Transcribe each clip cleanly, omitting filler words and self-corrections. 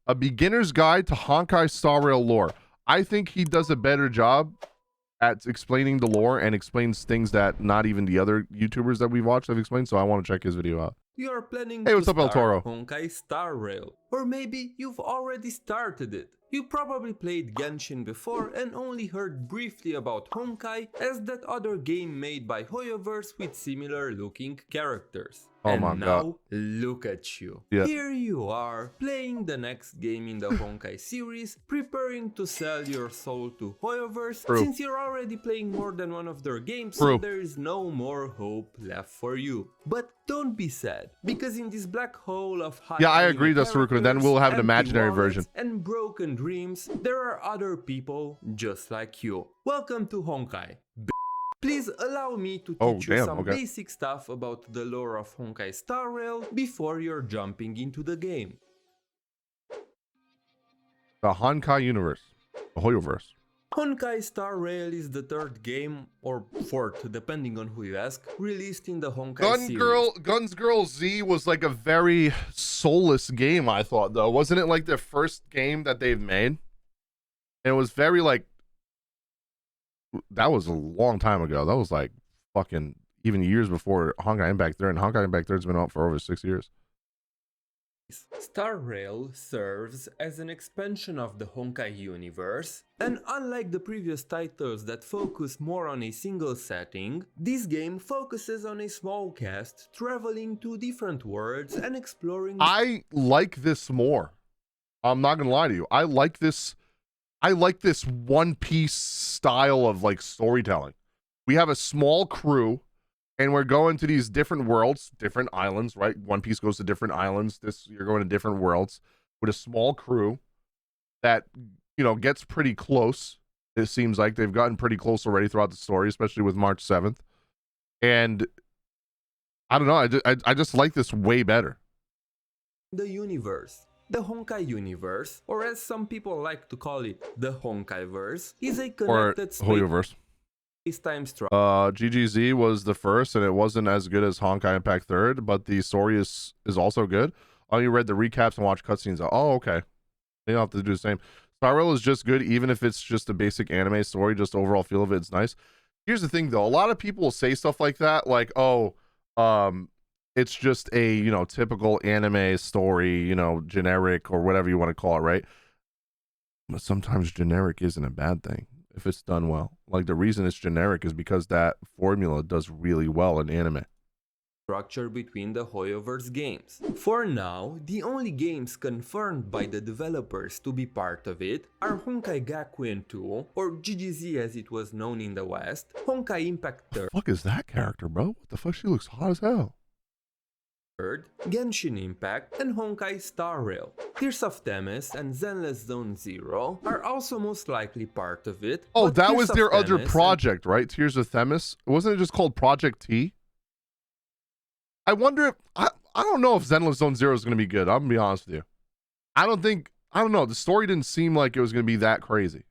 A beginner's guide to Honkai Star Rail lore. I think he does a better job at explaining the lore and explains things that not even the other YouTubers that we've watched have explained, so I want to check his video out. You're planning Hey, to what's up, El Toro? start Honkai Star Rail, or maybe you've already started it. You probably played Genshin before and only heard briefly about Honkai as that other game made by Hoyoverse with similar looking characters. Oh and my now, God. look at you. Yeah. Here you are, playing the next game in the Honkai series, preparing to sell your soul to Hoyoverse, True. since you're already playing more than one of their games, True. so there is no more hope left for you. But don't be sad, because in this black hole of high Yeah, I agree, Dasaruku. Then we'll have an empty imaginary wallets, version. and broken dreams, there are other people just like you. Welcome to Honkai. Please allow me to teach you some basic stuff about the lore of Honkai Star Rail before you're jumping into the game. The Honkai universe. The Hoyoverse. Honkai Star Rail is the third game, or fourth depending on who you ask, released in the Honkai series. Guns Girl Z was like a very soulless game, I thought, though. Wasn't it like the first game that they've made? And it was very like, that was a long time ago. That was like fucking even years before Honkai Impact 3, and Honkai Impact 3 has been out for over 6 years. Star Rail serves as an expansion of the Honkai universe, and unlike the previous titles that focus more on a single setting, this game focuses on a small cast traveling to different worlds and exploring. I like this more. I'm not gonna lie to you. I like this One Piece style of like storytelling. We have a small crew and we're going to these different worlds, different islands, right? One Piece goes to different islands. You're going to different worlds with a small crew that, you know, gets pretty close. It seems like they've gotten pretty close already throughout the story, especially with March 7th. And I don't know, I just like this way better. The universe. The Honkai universe, or as some people like to call it, the Honkaiverse, is a connected space-time structure. GGZ was the first, and it wasn't as good as Honkai Impact 3rd, but the story is also good. Oh, you read the recaps and watched cutscenes. Oh, okay. You don't have to do the same. Star Rail is just good, even if it's just a basic anime story. Just overall feel of it's nice. Here's the thing, though. A lot of people will say stuff like that, like, oh, it's just a, you know, typical anime story, you know, generic or whatever you want to call it, right? But sometimes generic isn't a bad thing if it's done well. Like, the reason it's generic is because that formula does really well in anime. Structure between the Hoyoverse games. For now, the only games confirmed by the developers to be part of it are Honkai Gakuen 2, or GGZ as it was known in the West, Honkai Impact 3rd. What the fuck is that character, bro? What the fuck? She looks hot as hell. Genshin Impact, and Honkai Star Rail. Tears of Themis and Zenless Zone Zero are also most likely part of it. Oh, that was their other project, right? Tears of Themis? Wasn't it just called Project T? I wonder if, I don't know if Zenless Zone Zero is going to be good. I'm going to be honest with you. I don't know. The story didn't seem like it was going to be that crazy.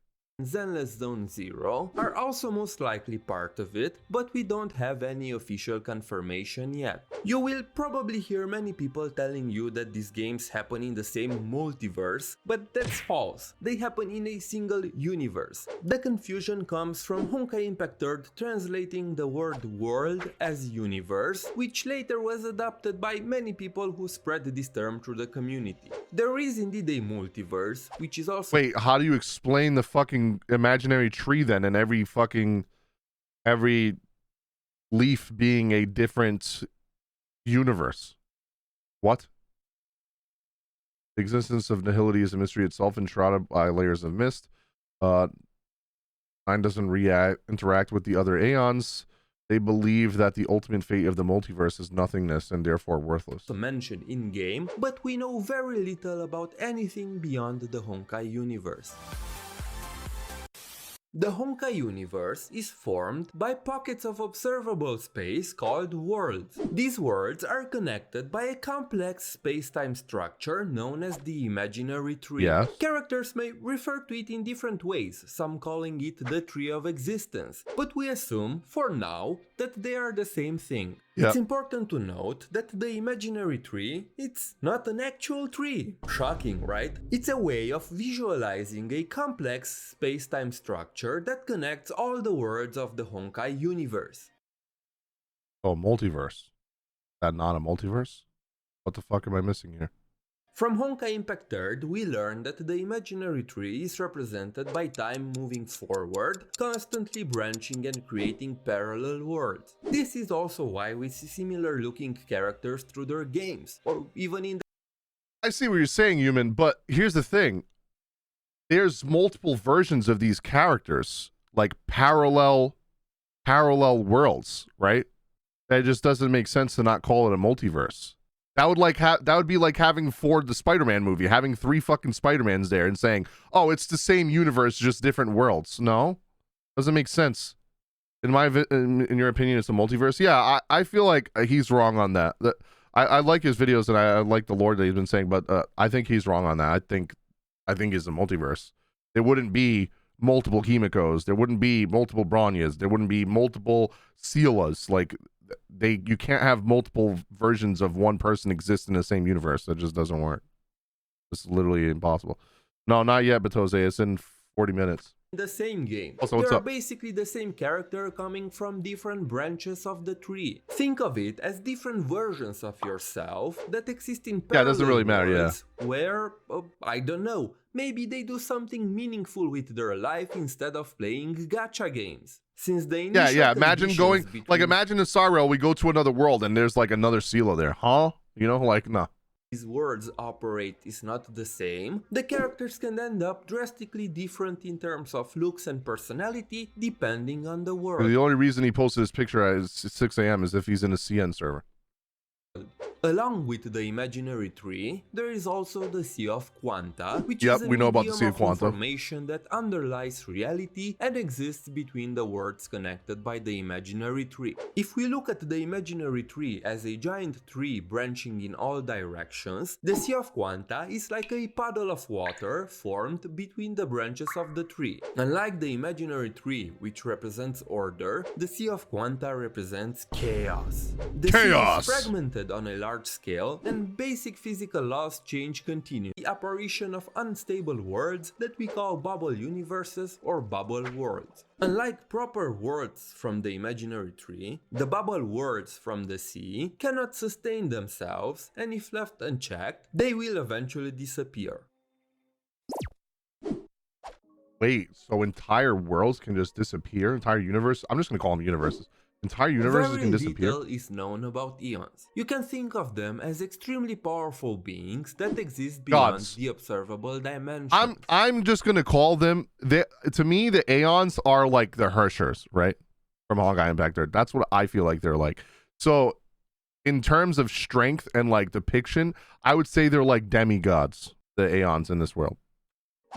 Zenless Zone Zero are also most likely part of it, but we don't have any official confirmation yet. You will probably hear many people telling you that these games happen in the same multiverse, but that's false. They happen in a single universe. The confusion comes from Honkai Impact 3rd translating the word world as universe, which later was adopted by many people who spread this term through the community. There is indeed a multiverse, which is also— Wait, how do you explain the fucking imaginary tree then, and every leaf being a different universe? What? The existence of nihility is a mystery itself, enshrouded by layers of mist. Nine doesn't interact with the other Aeons. They believe that the ultimate fate of the multiverse is nothingness and therefore worthless. Mentioned in-game, but we know very little about anything beyond the Honkai universe. The Honkai universe is formed by pockets of observable space called worlds. These worlds are connected by a complex space-time structure known as the imaginary tree. Yeah. Characters may refer to it in different ways, some calling it the tree of existence, but we assume, for now, that they are the same thing. Yeah. It's important to note that the imaginary tree, it's not an actual tree. Shocking, right? It's a way of visualizing a complex space-time structure that connects all the worlds of the Honkai universe. Oh, multiverse. Is that not a multiverse? What the fuck am I missing here? From Honkai Impact 3rd, we learn that the imaginary tree is represented by time moving forward, constantly branching and creating parallel worlds. This is also why we see similar looking characters through their games, or even in I see what you're saying, human, but here's the thing. There's multiple versions of these characters, like parallel worlds, right? It just doesn't make sense to not call it a multiverse. That would be like having Ford the Spider-Man movie, having 3 fucking Spider-Mans there and saying, "Oh, it's the same universe, just different worlds." No, doesn't make sense. In your opinion, it's a multiverse. Yeah, I feel like he's wrong on that. I like his videos and I like the lore that he's been saying, but I think he's wrong on that. I think it's a multiverse. There wouldn't be multiple Kimikos. There wouldn't be multiple Bronyas. There wouldn't be multiple Sealas. Like, you can't have multiple versions of one person exist in the same universe. That just doesn't work. It's literally impossible. No, not yet, Batose. It's in 40 minutes. the same game. Also, what's They're up? basically the same character coming from different branches of the tree. Think of it as different versions of yourself that exist in parallel it doesn't really matter, worlds where, I don't know, maybe they do something meaningful with their life instead of playing gacha games. Since the initial Imagine conditions between imagine in Sorrel, we go to another world and there's like another Sela there, huh? You know, like, nah. these worlds operate is not the same, the characters can end up drastically different in terms of looks and personality depending on the world. The only reason he posted this picture at 6 a.m. is if he's in a CN server. Along with the imaginary tree, there is also the Sea of Quanta, which Yep, is a we know about the medium Sea of of Quanta. information that underlies reality and exists between the worlds connected by the imaginary tree. If we look at the imaginary tree as a giant tree branching in all directions, the Sea of Quanta is like a puddle of water formed between the branches of the tree. Unlike the imaginary tree, which represents order, the Sea of Quanta represents chaos. The sea Chaos! is fragmented on a large scale, and basic physical laws change continue. The apparition of unstable worlds that we call bubble universes or bubble worlds. Unlike proper worlds from the imaginary tree, the bubble worlds from the sea cannot sustain themselves, and if left unchecked, they will eventually disappear. Wait, so entire worlds can just disappear? Entire universe? I'm just gonna call them universes. Entire universes Very can disappear? little is known about Aeons. You can think of them as extremely powerful beings that exist beyond Gods. the observable dimensions. I'm just gonna call them, to me, the Aeons are like the Hershers, right? From Honkai Impact 3rd. That's what I feel like they're like. So, in terms of strength and like depiction, I would say they're like demigods, the Aeons in this world.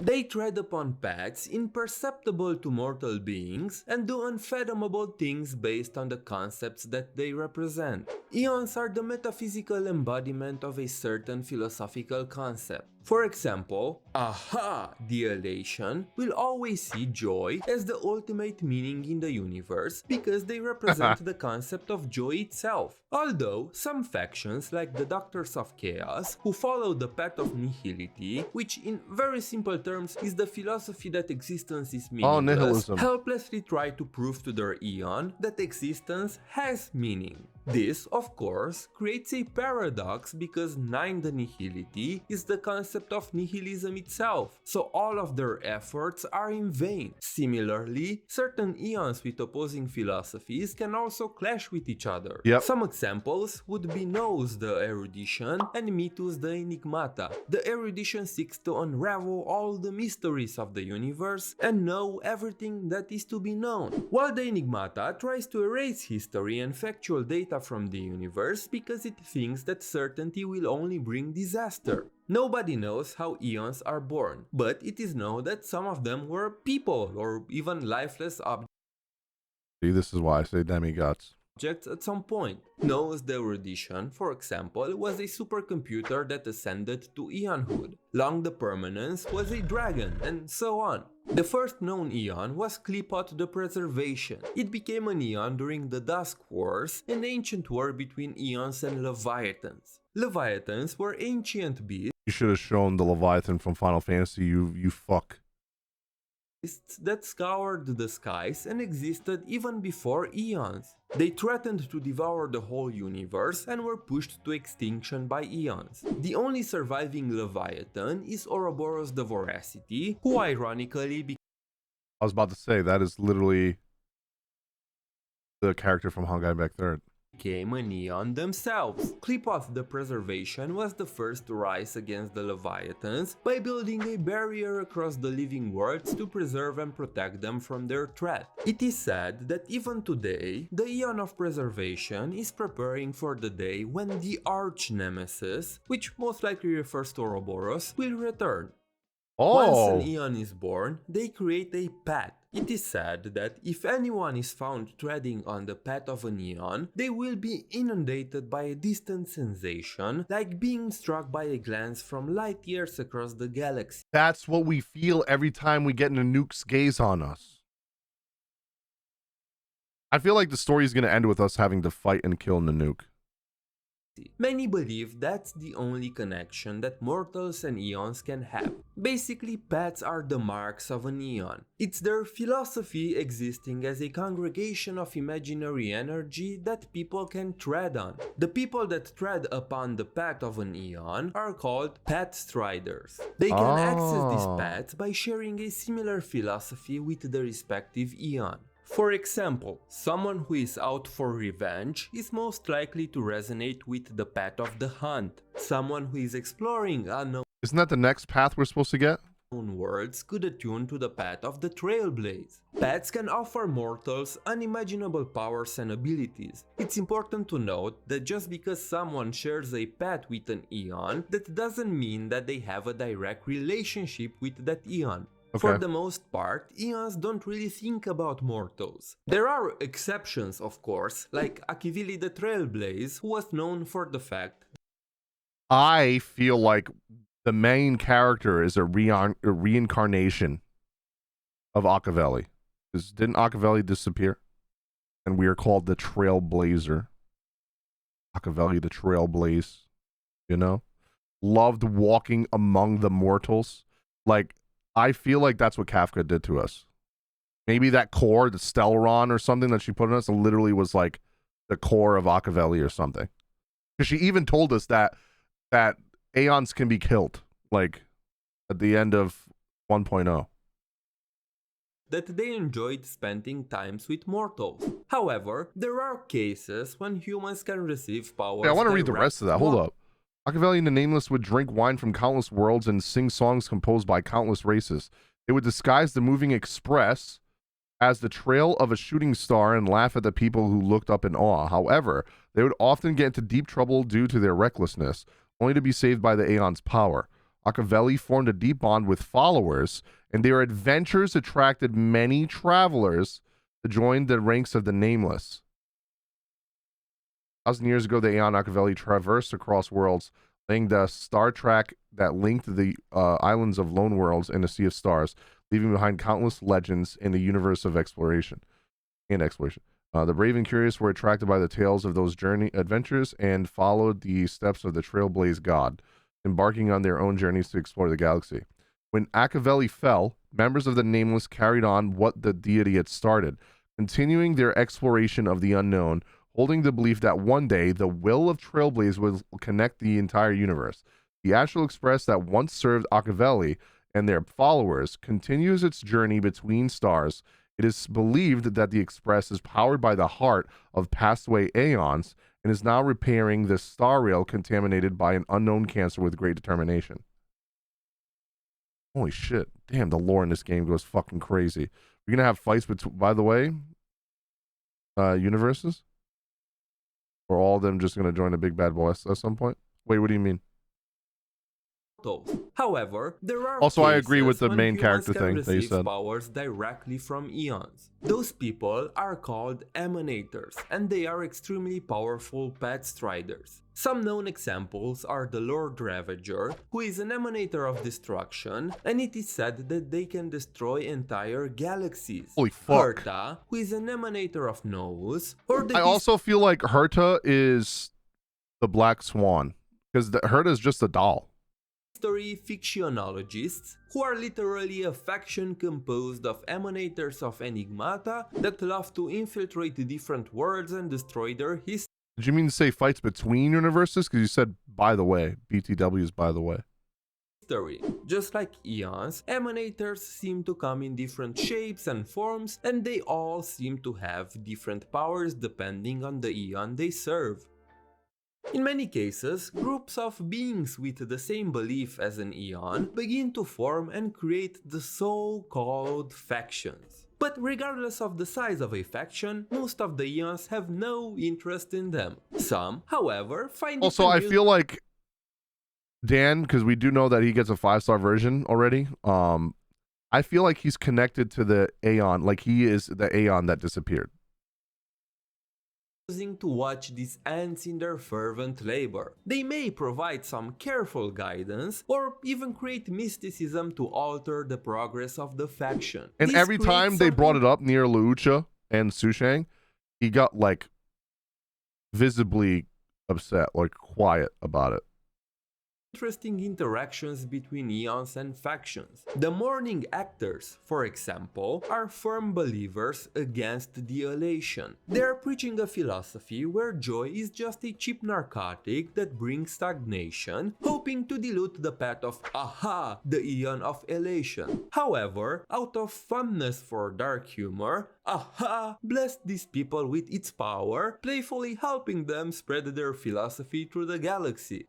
They tread upon paths imperceptible to mortal beings and do unfathomable things based on the concepts that they represent. Aeons are the metaphysical embodiment of a certain philosophical concept. For example, aha, the elation will always see joy as the ultimate meaning in the universe because they represent the concept of joy itself. Although, some factions like the Doctors of Chaos, who follow the path of nihility, which in very simple terms is the philosophy that existence is meaningless, nihilism. helplessly try to prove to their Aeon that existence has meaning. This, of course, creates a paradox because Nine the Nihility is the concept of nihilism itself, so all of their efforts are in vain. Similarly, certain Aeons with opposing philosophies can also clash with each other. Yep. Some examples would be Nous the Erudition and Mitus the Enigmata. The Erudition seeks to unravel all the mysteries of the universe and know everything that is to be known, while the Enigmata tries to erase history and factual data from the universe because it thinks that certainty will only bring disaster. Nobody knows how Aeons are born, but it is known that some of them were people or even lifeless objects. See, this is why I say demigods. objects at some point. Noah's erudition, for example, was a supercomputer that ascended to Eonhood. Long the Permanence was a dragon, and so on. The first known Aeon was Qliphoth the Preservation. It became an Aeon during the Dusk Wars, an ancient war between Aeons and Leviathans. Leviathans were ancient beasts You should have shown the Leviathan from Final Fantasy, you fuck. that scoured the skies and existed even before Aeons. They threatened to devour the whole universe and were pushed to extinction by Aeons. The only surviving Leviathan is Ouroboros the Voracity, who ironically I was about to say, that is literally the character from Honkai Back Third. became an Aeon themselves. Qliphoth the Preservation was the first to rise against the Leviathans by building a barrier across the living worlds to preserve and protect them from their threat. It is said that even today, the Aeon of Preservation is preparing for the day when the Arch Nemesis, which most likely refers to Ouroboros, will return. Once an Aeon is born, they create a path. It is said that if anyone is found treading on the path of an Aeon, they will be inundated by a distant sensation, like being struck by a glance from light years across the galaxy. That's what we feel every time we get Nanook's gaze on us. I feel like the story is going to end with us having to fight and kill Nanook. Many believe that's the only connection that mortals and Aeons can have. Basically, paths are the marks of an Aeon. It's their philosophy existing as a congregation of imaginary energy that people can tread on. The people that tread upon the path of an Aeon are called Path Striders. They can access these paths by sharing a similar philosophy with the respective Aeon. For example, someone who is out for revenge is most likely to resonate with the path of the hunt. Someone who is exploring unknown Isn't that the next path we're supposed to get? worlds could attune to the path of the Trailblaze. Paths can offer mortals unimaginable powers and abilities. It's important to note that just because someone shares a path with an Aeon, that doesn't mean that they have a direct relationship with that Aeon. Okay. For the most part, Aeons don't really think about mortals. There are exceptions, of course, like Akivili the Trailblaze, who was known for the fact I feel like the main character is a reincarnation of Akaveli. Because didn't Akaveli disappear? And we are called the Trailblazer. Akaveli the Trailblaze. You know? Loved walking among the mortals. Like, I feel like that's what Kafka did to us. Maybe that core, the Stellaron or something that she put in us, literally was like the core of Akaveli or something. Because she even told us that Aeons can be killed, like at the end of 1.0. that they enjoyed spending times with mortals. However, there are cases when humans can receive powers. Yeah, I want to read the rest of that. Hold up. Akaveli and the Nameless would drink wine from countless worlds and sing songs composed by countless races. They would disguise the moving express as the trail of a shooting star and laugh at the people who looked up in awe. However, they would often get into deep trouble due to their recklessness, only to be saved by the Aeon's power. Akaveli formed a deep bond with followers, and their adventures attracted many travelers to join the ranks of the Nameless. 1,000 years ago, the Aeon Akaveli traversed across worlds, laying the star track that linked the islands of lone worlds in a sea of stars, leaving behind countless legends in the universe of exploration. The brave and curious were attracted by the tales of those adventures and followed the steps of the Trailblaze god, embarking on their own journeys to explore the galaxy. When Akaveli fell, members of the Nameless carried on what the deity had started, continuing their exploration of the unknown, holding the belief that one day the will of Trailblaze will connect the entire universe. The Astral Express that once served Akaveli and their followers continues its journey between stars. It is believed that the Express is powered by the heart of passed away Aeons and is now repairing the star rail contaminated by an unknown cancer with great determination. Holy shit. Damn, the lore in this game goes fucking crazy. We're going to have fights by the way, universes? Or all of them just going to join a big bad boss at some point? Wait, what do you mean? However, there are Also, I agree with the when main humans character can thing that you receive said. powers directly from Eons. Those people are called Emanators, and they are extremely powerful pet striders. Some known examples are the Lord Ravager, who is an emanator of destruction, and it is said that they can destroy entire galaxies. Holy fuck. Herta, who is an emanator of Novus, or the I also feel like Herta is the Black Swan, because Herta is just a doll. History fictionologists, who are literally a faction composed of emanators of enigmata that love to infiltrate different worlds and destroy their history. Did you mean to say fights between universes? Because you said, by the way, BTW is by the way. Just like Eons, emanators seem to come in different shapes and forms, and they all seem to have different powers depending on the Eon they serve. In many cases, groups of beings with the same belief as an Eon begin to form and create the so-called factions. But regardless of the size of a faction, most of the Eons have no interest in them. Some, however, find Also, I feel like Dan, because we do know that he gets a 5-star version already, I feel like he's connected to the Aeon, like he is the Aeon that disappeared. To watch these ants in their fervent labor. They may provide some careful guidance or even create mysticism to alter the progress of the faction. And every time they brought it up near Lucha and Sushang, he got like visibly upset, like quiet about it. Interesting interactions between Eons and factions. The Morning Actors, for example, are firm believers against the elation. They are preaching a philosophy where joy is just a cheap narcotic that brings stagnation, hoping to dilute the path of aha, the Eon of elation. However, out of fondness for dark humor, aha blessed these people with its power, playfully helping them spread their philosophy through the galaxy.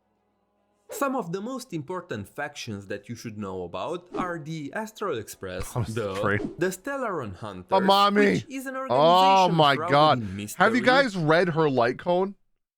Some of the most important factions that you should know about are the Astral Express, the Stellaron Hunters, which is an organization. Oh my god. Have you guys read her light cone?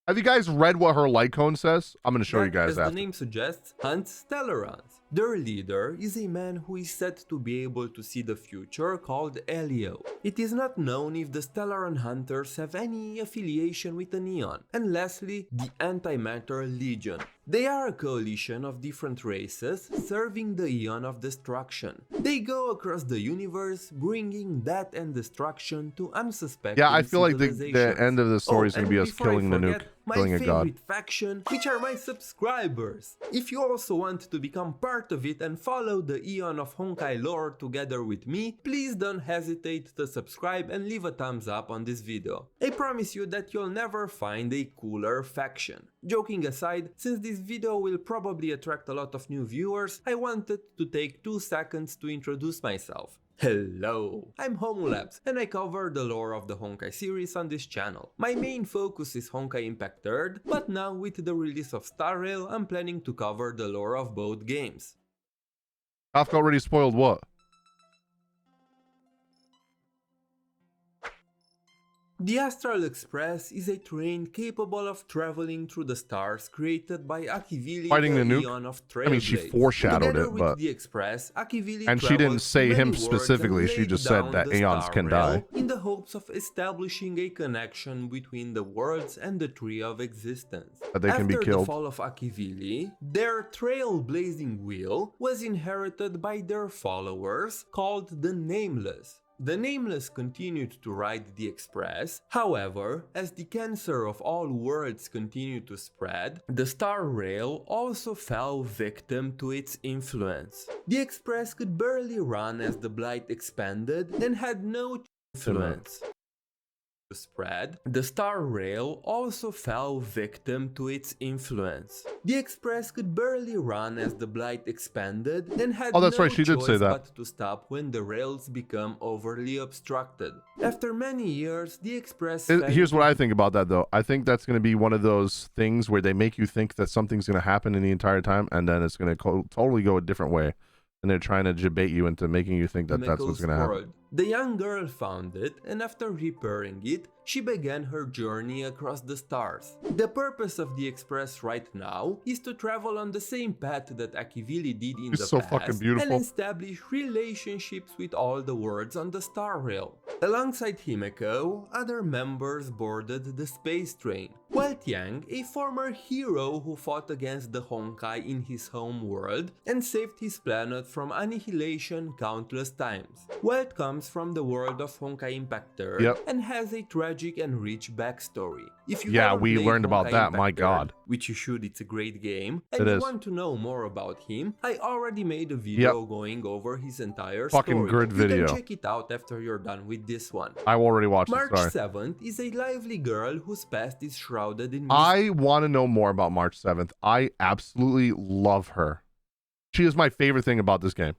Have you guys read what her light cone says? I'm going to show you guys that. As the name suggests, hunts Stellarons. Their leader is a man who is said to be able to see the future called Elio. It is not known if the Stellaron Hunters have any affiliation with an Eon. And lastly, the Antimatter Legion. They are a coalition of different races serving the Eon of Destruction. They go across the universe, bringing death and destruction to unsuspecting Yeah, I feel like the end of the story is going to be us killing the nuke, killing a god. My favorite faction, which are my subscribers. If you also want to become part of it and follow the Eon of Honkai lore together with me, please don't hesitate to subscribe and leave a thumbs up on this video. I promise you that you'll never find a cooler faction. Joking aside, since this video will probably attract a lot of new viewers, I wanted to take 2 seconds to introduce myself. Hello, I'm Homolabs and I cover the lore of the Honkai series on this channel. My main focus is Honkai Impact 3rd, but now with the release of Star Rail, I'm planning to cover the lore of both games. Kafka already spoiled what? The Astral Express is a train capable of traveling through the stars created by Akivili, fighting the nuke. Eon of I mean, she foreshadowed it, but the Express, and she didn't say him specifically. She just said that Aeons can die. In the hopes of establishing a connection between the worlds and the Tree of Existence. That they can be killed. After the fall of Akivili, their Trailblazing wheel was inherited by their followers called the Nameless. The Nameless continued to ride the Express, however, as the cancer of all worlds continued to spread, the Star Rail also fell victim to its influence. The Express could barely run as the Blight expanded and had no influence. Spread, the Star Rail also fell victim to its influence. The Express could barely run as the Blight expanded and had that's no right, she did say that. But to stop when the rails become overly obstructed. After many years, the Express... Here's what I think about that though. I think that's going to be one of those things where they make you think that something's going to happen in the entire time and then it's going to totally go a different way. and they're trying to debate you into making you think that that's what's Chemicals gonna happen. world. The young girl found it, and after repairing it, she began her journey across the stars. The purpose of the Express right now is to travel on the same path that Akivili did in It's the so past fucking beautiful. and establish relationships with all the worlds on the Star Rail. Alongside Himeko, other members boarded the space train. While Tiang, a former hero who fought against the Honkai in his home world and saved his planet from annihilation countless times. Welt comes from the world of Honkai Impact 3 and has a tragic and rich backstory. If you haven't we played learned about Honkai that, Impact my 3, god. which you should, it's a great game, It and you is. want to know more about him, I already made a video going over his entire story. Fucking good video. You can check it out after you're done with this one. I already watched it, March sorry. 7th is a lively girl whose past is shrouded in I want to know more about March 7th. I absolutely love her. She is my favorite thing about this game.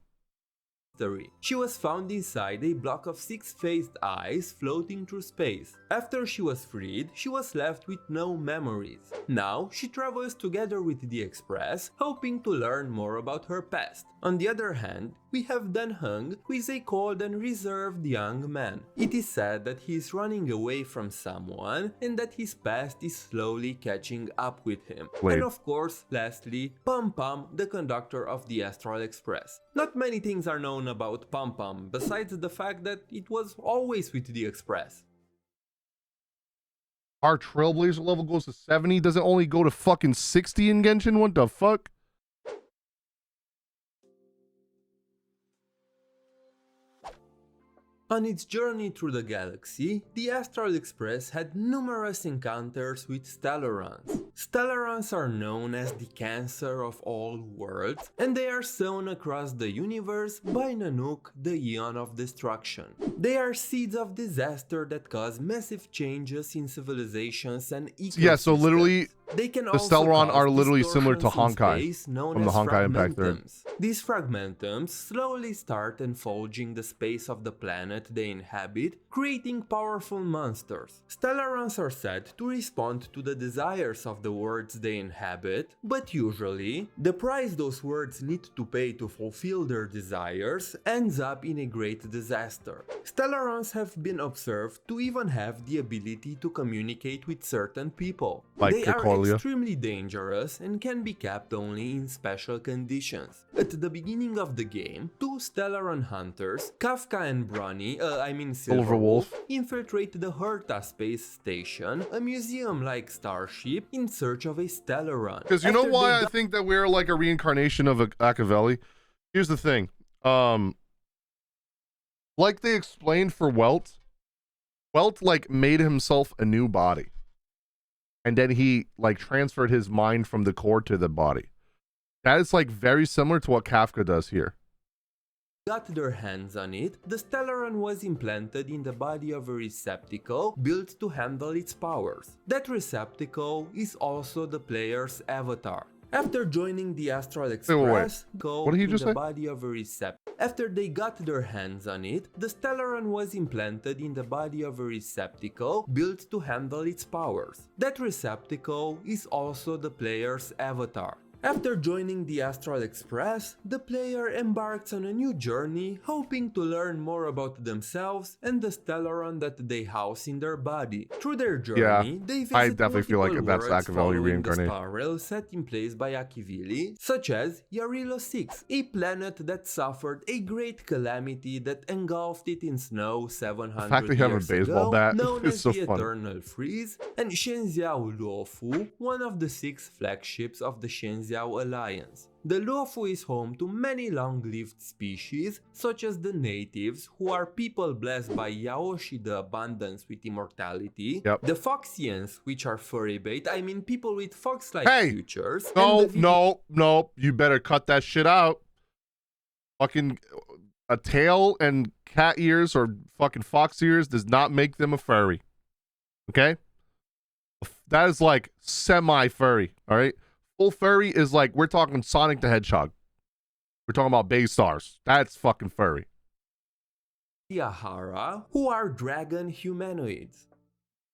mystery. She was found inside a block of 6-faced eyes floating through space. After she was freed, she was left with no memories. Now, she travels together with the Express, hoping to learn more about her past. On the other hand, we have Dan Heng, who is a cold and reserved young man. It is said that he is running away from someone and that his past is slowly catching up with him. Wait. And of course, lastly, Pum Pum, the conductor of the Astral Express. Not many things are known about Pum Pum, besides the fact that it was always with the Express. Our Trailblazer level goes to 70. Does it only go to fucking 60 in Genshin? What the fuck? On its journey through the galaxy, the Astral Express had numerous encounters with Stellarons. Stellarons are known as the cancer of all worlds, and they are sown across the universe by Nanook, the Aeon of Destruction. They are seeds of disaster that cause massive changes in civilizations and ecosystems. Yeah, so literally, they can the also Stellaron cause are literally similar to distortions in Honkai space known from the as Honkai Impact 3. fragmentums. These fragmentums slowly start enfolding the space of the planet they inhabit, creating powerful monsters. Stellarons are said to respond to the desires of the worlds they inhabit, but usually, the price those worlds need to pay to fulfill their desires ends up in a great disaster. Stellarons have been observed to even have the ability to communicate with certain people. Like They are Cocolia. extremely dangerous and can be kept only in special conditions. At the beginning of the game, two Stellaron hunters, Kafka and Bronny, Silverwolf, infiltrate the Herta space station, a museum-like starship, in search of a Stellaron. Because you know why I think that we're like a reincarnation of Machiavelli? Here's the thing. Like they explained for Welt like made himself a new body. And then he like transferred his mind from the core to the body. That is like very similar to what Kafka does here. Got their hands on it, the Stellaron was implanted in the body of a receptacle built to handle its powers. That receptacle is also the player's avatar. After joining the Astral Express, go what did he in just the say? body of a receptacle. After they got their hands on it, the Stellaron was implanted in the body of a receptacle built to handle its powers. That receptacle is also the player's avatar. After joining the Astral Express, the player embarks on a new journey, hoping to learn more about themselves and the Stellaron that they house in their body. Through their journey, they visit I definitely feel like multiple that's worlds Machiavelli following the reincarnation. star rail set in place by Akivili, such as Yarilo 6, a planet that suffered a great calamity that engulfed it in snow 700 The fact they have a years baseball ago, bat known is as so the funny. Eternal Freeze, and Shenxiao Luofu, one of the 6 flagships of the Shenxiao Alliance. The Luofu is home to many long-lived species, such as the natives, who are people blessed by Yaoshi the Abundance with immortality, the Foxians, which are furry bait, people with fox-like futures, No, you better cut that shit out. Fucking a tail and cat ears or fucking fox ears does not make them a furry. Okay? That is like semi-furry, alright? Full furry is like, we're talking Sonic the Hedgehog. We're talking about Bay Stars. That's fucking furry. Yahara, who are dragon humanoids.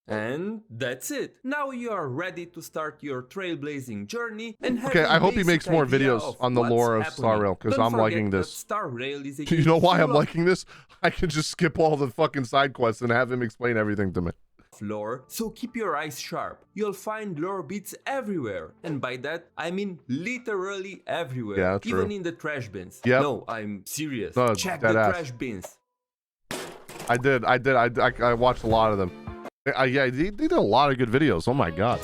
And that's it. Now you are ready to start your trailblazing journey and have Okay, a I hope he basic makes more idea videos of on the what's lore of happening. Star Rail, because Don't I'm forget liking that this. Star Rail is a Do you game know why I'm full of liking this? I can just skip all the fucking side quests and have him explain everything to me. lore, so keep your eyes sharp. You'll find lore bits everywhere, and by that I mean literally everywhere. Yeah, true. Even in the trash bins. Yep. No, I'm serious. No, Check dead the ass. trash bins. I watched a lot of them. Yeah, they did a lot of good videos. Oh my god.